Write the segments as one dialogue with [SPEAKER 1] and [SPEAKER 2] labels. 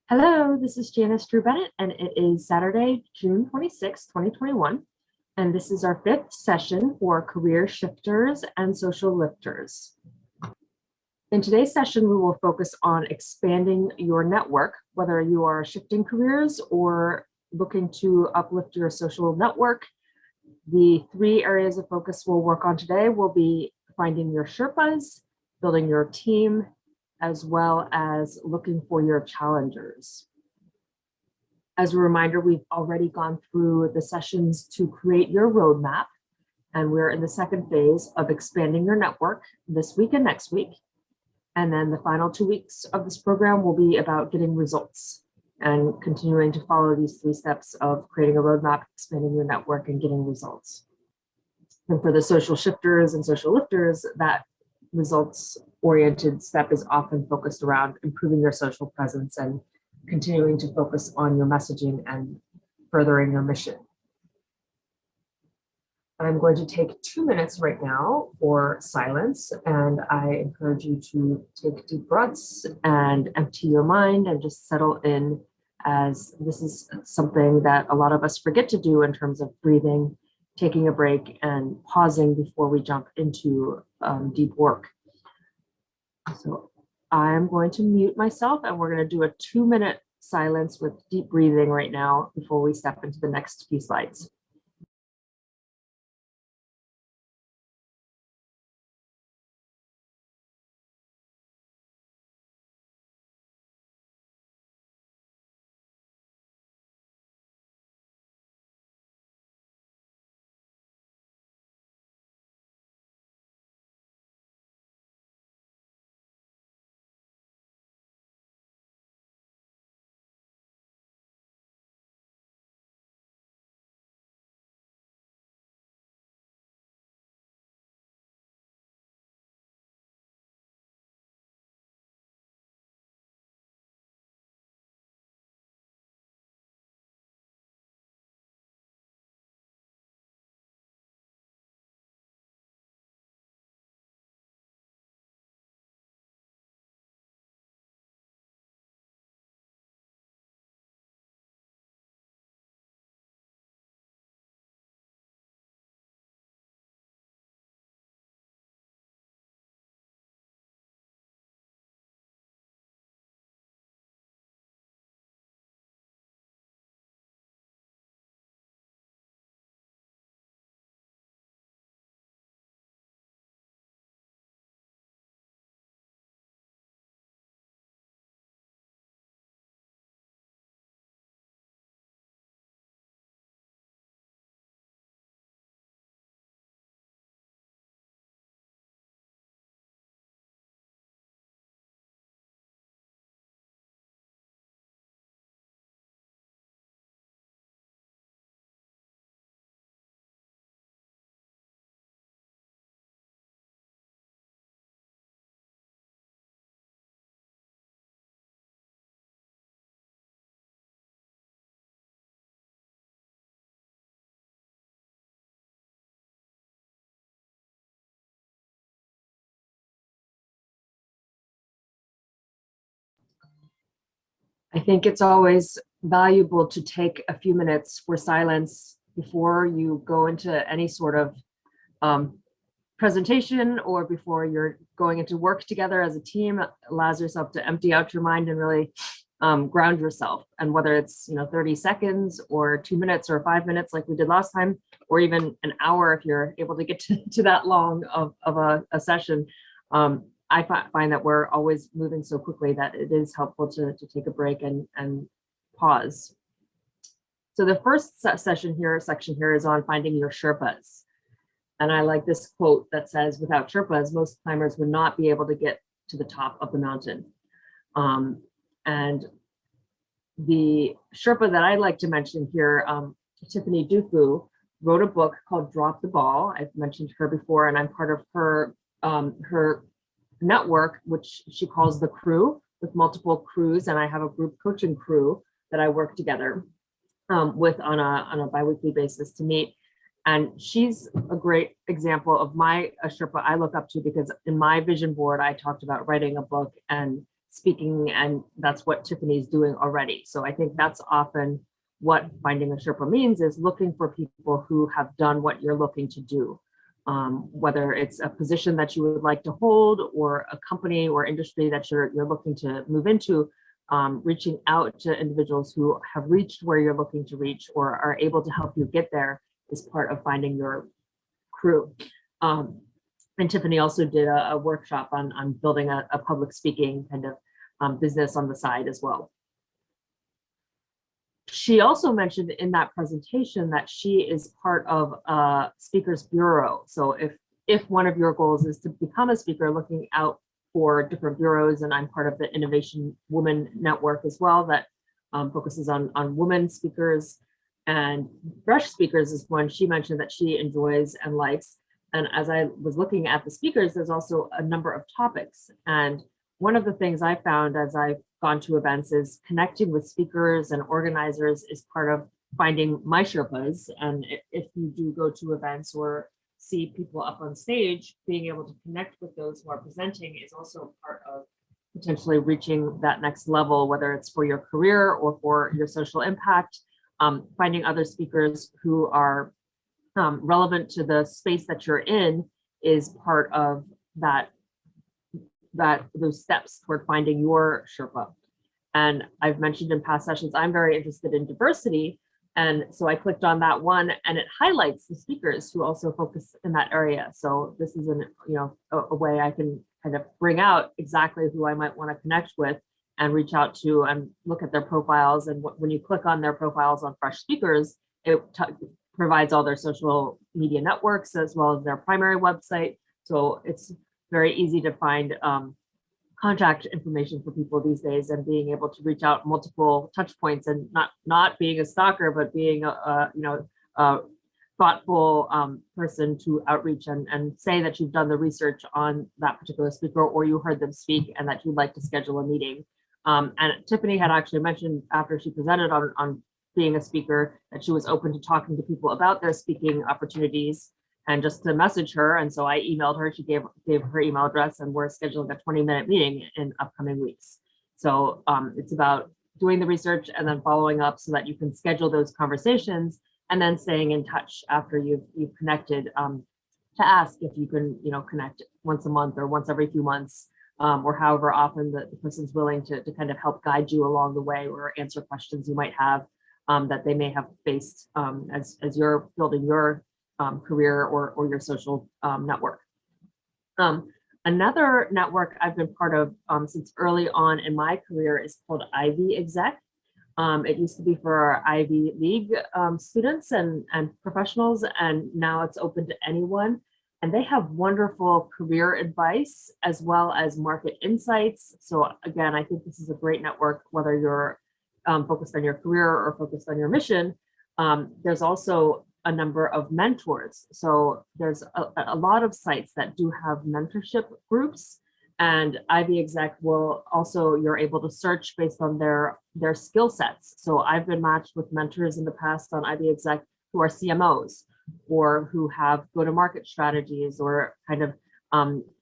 [SPEAKER 1] Hello, this is Janice Dru-Bennett, and it is Saturday, June 26, 2021, and this is our fifth session for career shifters and social lifters. In today's session, we will focus on expanding your network, whether you are shifting careers or looking to uplift your social network. The three areas of focus we'll work on today will be finding your Sherpas, building your team, as well as looking for your challengers. As a reminder, we've already gone through the sessions to create your roadmap, and we're in the second phase of expanding your network this week and next week. And then the final 2 weeks of this program will be about getting results and continuing to follow these three steps of creating a roadmap, expanding your network, and getting results. And for the social shifters and social lifters, that results-oriented step is often focused around improving your social presence and continuing to focus on your messaging and furthering your mission. I'm going to take 2 minutes right now for silence, and I encourage you to take deep breaths and empty your mind and just settle in, as this is something that a lot of us forget to do in terms of breathing, taking a break, and pausing before we jump into deep work. So I'm going to mute myself, and we're going to do a 2-minute silence with deep breathing right now before we step into the next few slides. I think it's always valuable to take a few minutes for silence before you go into any sort of presentation or before you're going into work together as a team. It allows yourself to empty out your mind and really ground yourself. And whether it's 30 seconds or 2 minutes or 5 minutes like we did last time, or even an hour if you're able to get to that long of a session, I find that we're always moving so quickly that it is helpful to take a break and pause. So the first section here is on finding your Sherpas. And I like this quote that says, without Sherpas, most climbers would not be able to get to the top of the mountain. And the Sherpa that I'd like to mention here, Tiffany Dufu, wrote a book called Drop the Ball. I've mentioned her before, and I'm part of her network, which she calls the crew, with multiple crews, and I have a group coaching crew that I work together with on a biweekly basis to meet. And she's a great example of a Sherpa I look up to, because in my vision board, I talked about writing a book and speaking, and that's what Tiffany's doing already. So I think that's often what finding a Sherpa means, is looking for people who have done what you're looking to do. Whether it's a position that you would like to hold, or a company or industry that you're looking to move into, reaching out to individuals who have reached where you're looking to reach or are able to help you get there is part of finding your crew. And Tiffany also did a workshop on building a public speaking kind of business on the side as well. She also mentioned in that presentation that she is part of a speakers bureau. So if one of your goals is to become a speaker, looking out for different bureaus, and I'm part of the Innovation Women Network as well, that focuses on women speakers, and fresh speakers is one she mentioned that she enjoys and likes. And as I was looking at the speakers, there's also a number of topics. And one of the things I found as I've gone to events is connecting with speakers and organizers is part of finding my Sherpas. And if you do go to events or see people up on stage, being able to connect with those who are presenting is also part of potentially reaching that next level, whether it's for your career or for your social impact. Finding other speakers who are relevant to the space that you're in is part of those steps toward finding your Sherpa. And I've mentioned in past sessions, I'm very interested in diversity. And so I clicked on that one, and it highlights the speakers who also focus in that area. So this is a way I can kind of bring out exactly who I might want to connect with and reach out to and look at their profiles. And when you click on their profiles on Fresh Speakers, it provides all their social media networks as well as their primary website. So it's very easy to find contact information for people these days, and being able to reach out multiple touch points, and not being a stalker, but being a thoughtful person to outreach and say that you've done the research on that particular speaker, or you heard them speak and that you'd like to schedule a meeting. And Tiffany had actually mentioned after she presented on being a speaker that she was open to talking to people about their speaking opportunities, and just to message her. And so I emailed her, she gave her email address, and we're scheduling a 20-minute meeting in upcoming weeks. So it's about doing the research and then following up so that you can schedule those conversations, and then staying in touch after you've connected, to ask if you can connect once a month or once every few months, or however often the person's willing to kind of help guide you along the way, or answer questions you might have that they may have faced as you're building your career or your social network. Another network I've been part of since early on in my career is called Ivy Exec. It used to be for our Ivy League students and professionals, and now it's open to anyone. And they have wonderful career advice as well as market insights. So again, I think this is a great network, whether you're focused on your career or focused on your mission. There's also a number of mentors. So there's a lot of sites that do have mentorship groups, and Ivy Exec will also, you're able to search based on their skill sets. So I've been matched with mentors in the past on Ivy Exec who are CMOs, or who have go-to-market strategies, or kind of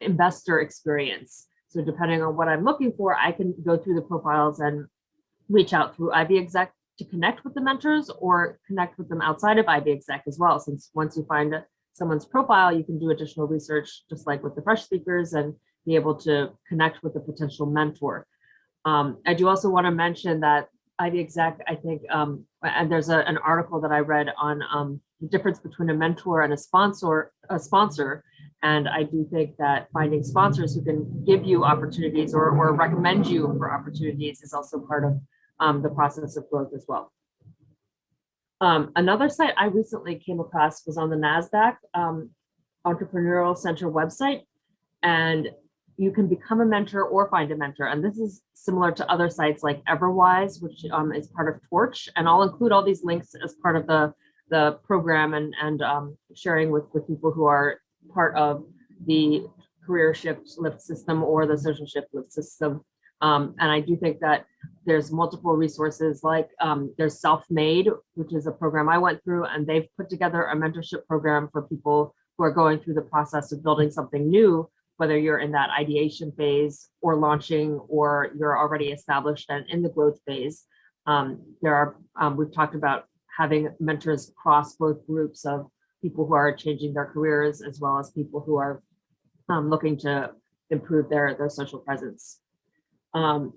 [SPEAKER 1] investor experience. So depending on what I'm looking for, I can go through the profiles and reach out through Ivy Exec to connect with the mentors, or connect with them outside of Ivy Exec as well. Since once you find someone's profile, you can do additional research, just like with the fresh speakers, and be able to connect with a potential mentor. I do also want to mention that Ivy Exec, I think, and there's an article that I read on the difference between a mentor and a sponsor. And I do think that finding sponsors who can give you opportunities or recommend you for opportunities is also part of the process of growth as well. Another site I recently came across was on the NASDAQ Entrepreneurial Center website, and you can become a mentor or find a mentor. And this is similar to other sites like Everwise, which is part of Torch. And I'll include all these links as part of the program, and sharing with people who are part of the career shift lift system or the social shift lift system. And I do think that there's multiple resources, like there's Self-Made, which is a program I went through, and they've put together a mentorship program for people who are going through the process of building something new, whether you're in that ideation phase or launching, or you're already established and in the growth phase. We've talked about having mentors across both groups of people who are changing their careers, as well as people who are looking to improve their social presence. And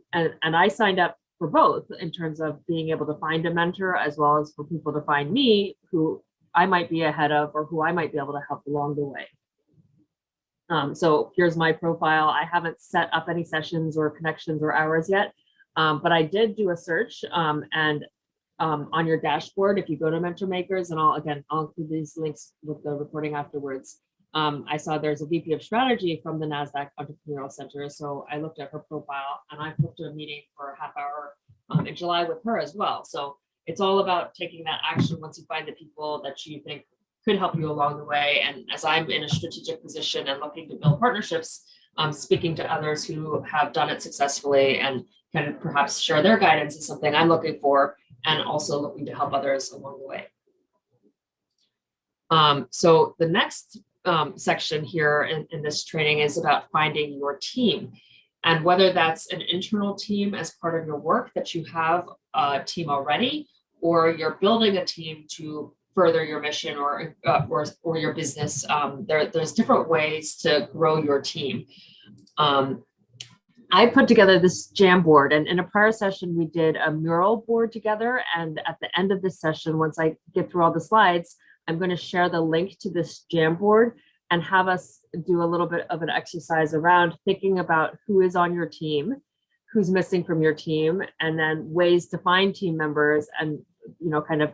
[SPEAKER 1] I signed up for both in terms of being able to find a mentor, as well as for people to find me who I might be ahead of, or who I might be able to help along the way. So here's my profile. I haven't set up any sessions or connections or hours yet, but I did do a search, and on your dashboard, if you go to Mentor Makers, and I'll include these links with the recording afterwards. I saw there's a VP of strategy from the NASDAQ Entrepreneurial Center. So I looked at her profile, and I booked a meeting for a half hour in July with her as well. So it's all about taking that action once you find the people that you think could help you along the way. And as I'm in a strategic position and looking to build partnerships, speaking to others who have done it successfully and can perhaps share their guidance is something I'm looking for, and also looking to help others along the way. So the next section here in this training is about finding your team, and whether that's an internal team as part of your work that you have a team already, or you're building a team to further your mission or your business. There's different ways to grow your team. I put together this Jam board, and in a prior session, we did a mural board together. And at the end of this session, once I get through all the slides, I'm going to share the link to this Jam board and have us do a little bit of an exercise around thinking about who is on your team, who's missing from your team, and then ways to find team members, and kind of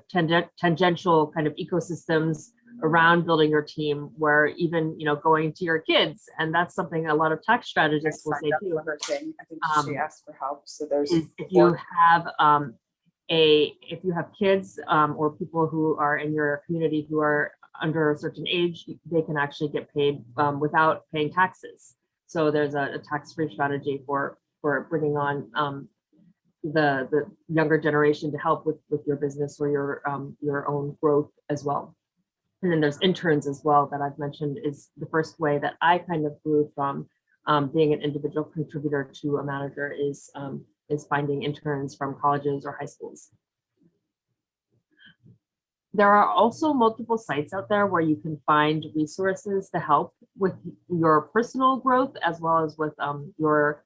[SPEAKER 1] tangential kind of ecosystems around building your team, where even going to your kids, and that's something a lot of tax strategists will say too.
[SPEAKER 2] I think she asked for help. So there's
[SPEAKER 1] if you have kids or people who are in your community who are under a certain age, they can actually get paid without paying taxes. So there's a tax-free strategy for bringing on the younger generation to help with your business or your own growth as well. And then there's interns as well that I've mentioned is the first way that I kind of grew from being an individual contributor to a manager is finding interns from colleges or high schools. There are also multiple sites out there where you can find resources to help with your personal growth, as well as with your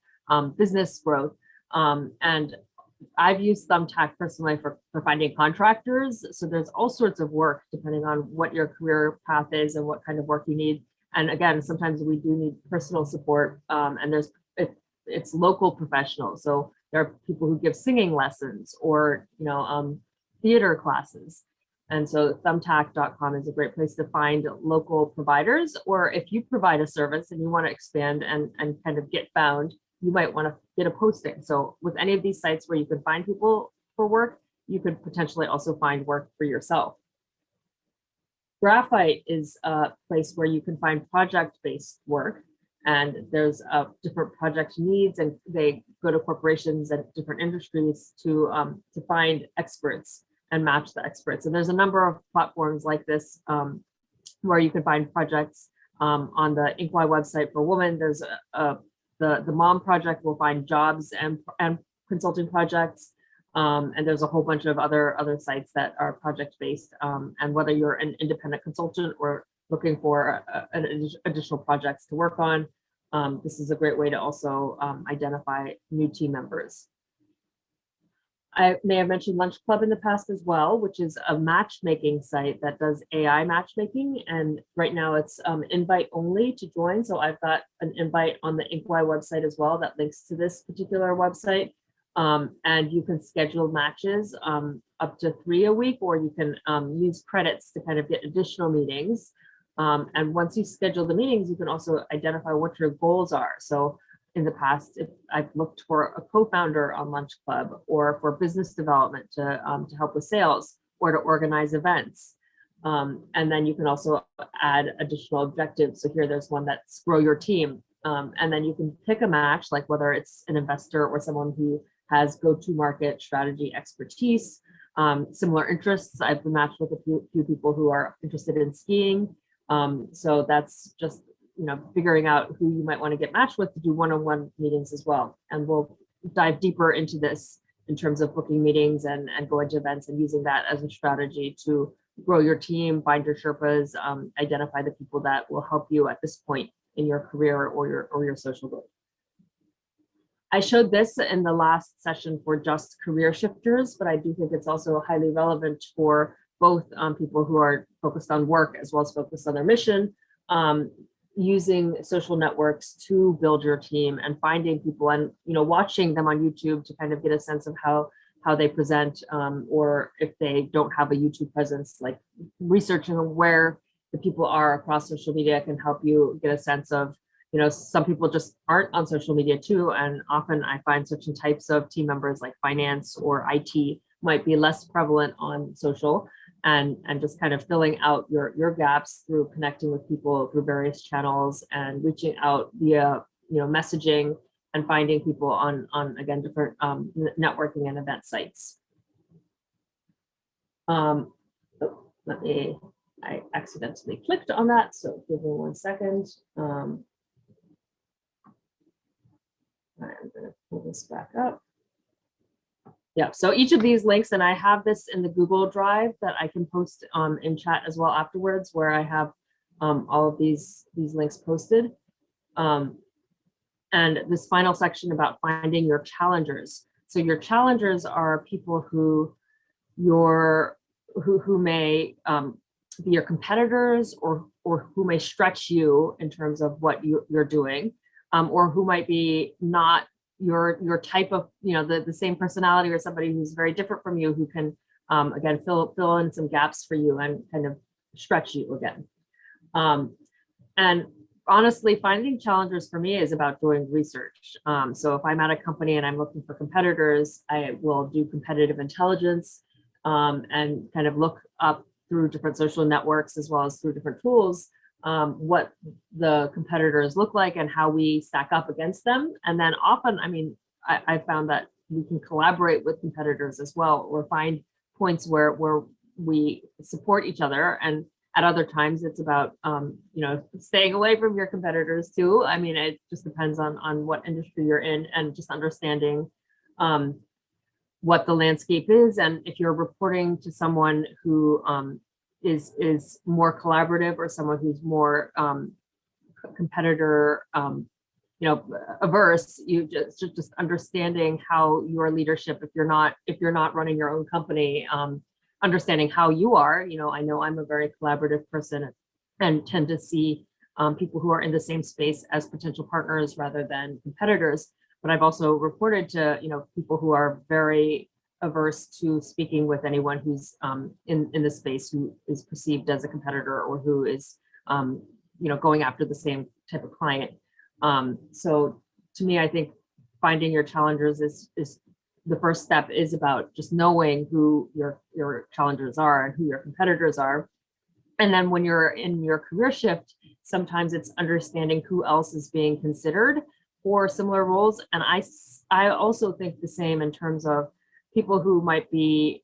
[SPEAKER 1] business growth. And I've used Thumbtack personally for finding contractors. So there's all sorts of work depending on what your career path is and what kind of work you need. And again, sometimes we do need personal support, and it's local professionals. So there are people who give singing lessons or theater classes. And so thumbtack.com is a great place to find local providers, or if you provide a service and you want to expand and kind of get found, you might want to get a posting. So with any of these sites where you can find people for work, you could potentially also find work for yourself. Graphite is a place where you can find project-based work, and there's different project needs, and they go to corporations and different industries to find experts and match the experts. And there's a number of platforms like this where you can find projects on the Inkwell website for women. There's the Mom Project will find jobs and consulting projects, and there's a whole bunch of other sites that are project-based. And whether you're an independent consultant or looking for additional projects to work on, this is a great way to also identify new team members. I may have mentioned Lunch Club in the past as well, which is a matchmaking site that does AI matchmaking. And right now it's invite only to join. So I've got an invite on the Inkwell website as well that links to this particular website. And you can schedule matches up to 3 a week, or you can use credits to kind of get additional meetings. And once you schedule the meetings, you can also identify what your goals are. So in the past, if I've looked for a co-founder on Lunch Club, or for business development to help with sales, or to organize events. And then you can also add additional objectives. So here there's one that's grow your team. And then you can pick a match, like whether it's an investor or someone who has go-to-market strategy expertise, similar interests. I've been matched with a few people who are interested in skiing. So that's just figuring out who you might want to get matched with to do one-on-one meetings as well. And we'll dive deeper into this in terms of booking meetings and going to events and using that as a strategy to grow your team, find your Sherpas, identify the people that will help you at this point in your career or your social growth. I showed this in the last session for just career shifters, but I do think it's also highly relevant for both people who are focused on work as well as focused on their mission, using social networks to build your team and finding people and watching them on YouTube to kind of get a sense of how they present, or if they don't have a YouTube presence, like researching where the people are across social media can help you get a sense of, some people just aren't on social media too. And often I find certain types of team members like finance or IT might be less prevalent on social, and just kind of filling out your gaps through connecting with people through various channels and reaching out via, messaging and finding people on again, different networking and event sites. I accidentally clicked on that, so give me 1 second. I'm going to pull this back up. Yeah, so each of these links, and I have this in the Google Drive that I can post in chat as well afterwards, where I have all of these links posted. And this final section about finding your challengers. So your challengers are people who may be your competitors, or who may stretch you in terms of what you're doing. Or who might be not your type of, the same personality, or somebody who's very different from you, who can, again, fill in some gaps for you and kind of stretch you again. And honestly, finding challengers for me is about doing research. So if I'm at a company and I'm looking for competitors, I will do competitive intelligence, and kind of look up through different social networks as well as through different tools, what the competitors look like and how we stack up against them. And then often, I found that we can collaborate with competitors as well, or find points where we support each other. And at other times, it's about, staying away from your competitors too. It just depends on what industry you're in, and just understanding what the landscape is. And if you're reporting to someone who is more collaborative, or someone who's more competitor averse, you just understanding how your leadership, if you're not running your own company, understanding how you are. I know I'm a very collaborative person, and tend to see people who are in the same space as potential partners rather than competitors. But I've also reported to people who are very averse to speaking with anyone who's in the space who is perceived as a competitor, or who is going after the same type of client. So to me, I think finding your challengers is the first step, is about just knowing who your challengers are and who your competitors are. And then when you're in your career shift, sometimes it's understanding who else is being considered for similar roles. And I also think the same in terms of people who might be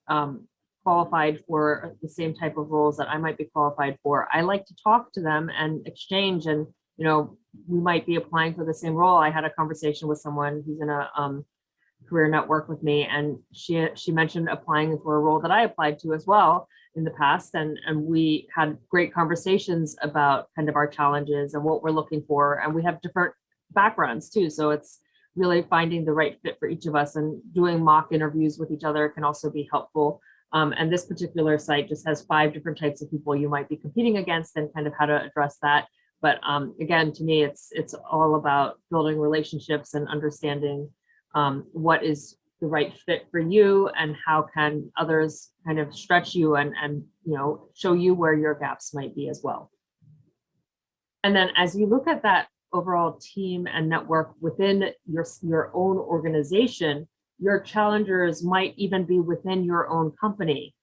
[SPEAKER 1] qualified for the same type of roles that I might be qualified for. I like to talk to them and exchange, and we might be applying for the same role. I had a conversation with someone who's in a career network with me, and she mentioned applying for a role that I applied to as well in the past, and we had great conversations about kind of our challenges and what we're looking for, and we have different backgrounds too, so it's really finding the right fit for each of us, and doing mock interviews with each other can also be helpful. And this particular site just has 5 different types of people you might be competing against, and kind of how to address that. But again, to me, it's all about building relationships and understanding what is the right fit for you, and how can others kind of stretch you and show you where your gaps might be as well. And then as you look at that overall team and network within your own organization, your challengers might even be within your own company.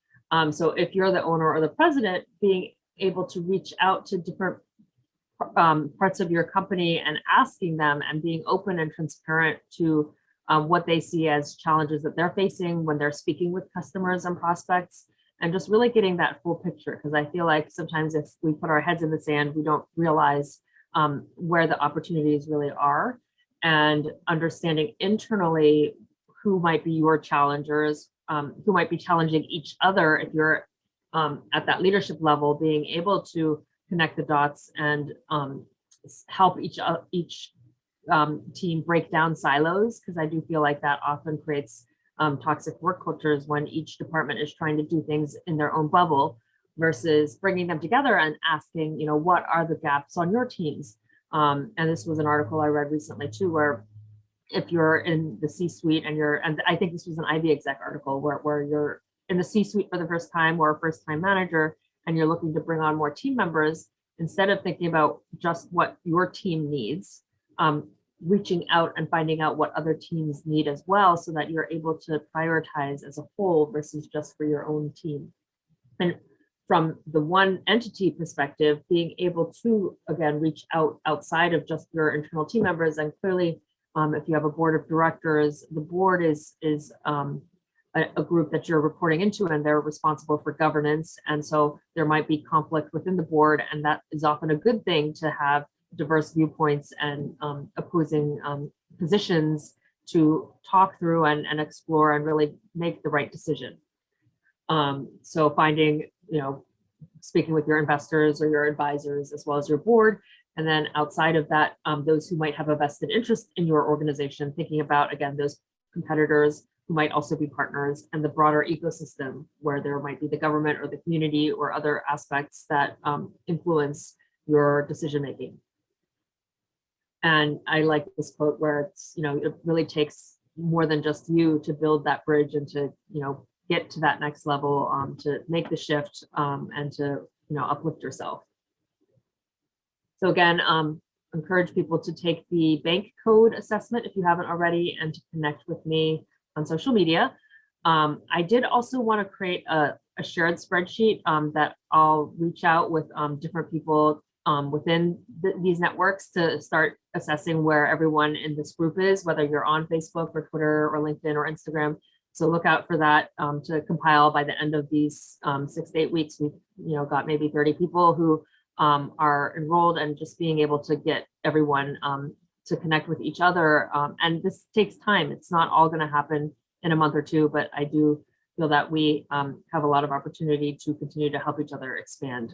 [SPEAKER 1] So if you're the owner or the president, being able to reach out to different parts of your company and asking them, and being open and transparent to what they see as challenges that they're facing when they're speaking with customers and prospects, and just really getting that full picture. Because I feel like sometimes if we put our heads in the sand, we don't realize where the opportunities really are, and understanding internally who might be your challengers, who might be challenging each other if you're at that leadership level, being able to connect the dots and help each team break down silos, because I do feel like that often creates toxic work cultures when each department is trying to do things in their own bubble versus bringing them together and asking, what are the gaps on your teams? And this was an article I read recently too, where if you're in the C-suite and I think this was an IB exec article where you're in the C-suite for the first time or a first-time manager and you're looking to bring on more team members, instead of thinking about just what your team needs, reaching out and finding out what other teams need as well, so that you're able to prioritize as a whole versus just for your own team. And from the one entity perspective, being able to, again, reach out outside of just your internal team members. And clearly, if you have a board of directors, the board is a group that you're reporting into, and they're responsible for governance. And so there might be conflict within the board, and that is often a good thing to have diverse viewpoints and opposing positions to talk through and explore and really make the right decision. So finding, speaking with your investors or your advisors as well as your board, and then outside of that, those who might have a vested interest in your organization, thinking about, again, those competitors who might also be partners, and the broader ecosystem where there might be the government or the community or other aspects that influence your decision making. And I like this quote where it's, it really takes more than just you to build that bridge and to, get to that next level, to make the shift and to, uplift yourself. So again, encourage people to take the bank code assessment if you haven't already, and to connect with me on social media. I did also want to create a shared spreadsheet that I'll reach out with different people within these networks to start assessing where everyone in this group is, whether you're on Facebook or Twitter or LinkedIn or Instagram. So look out for that to compile by the end of these 6 to 8 weeks. We've got maybe 30 people who are enrolled, and just being able to get everyone to connect with each other. And this takes time. It's not all going to happen in a month or two, but I do feel that we have a lot of opportunity to continue to help each other expand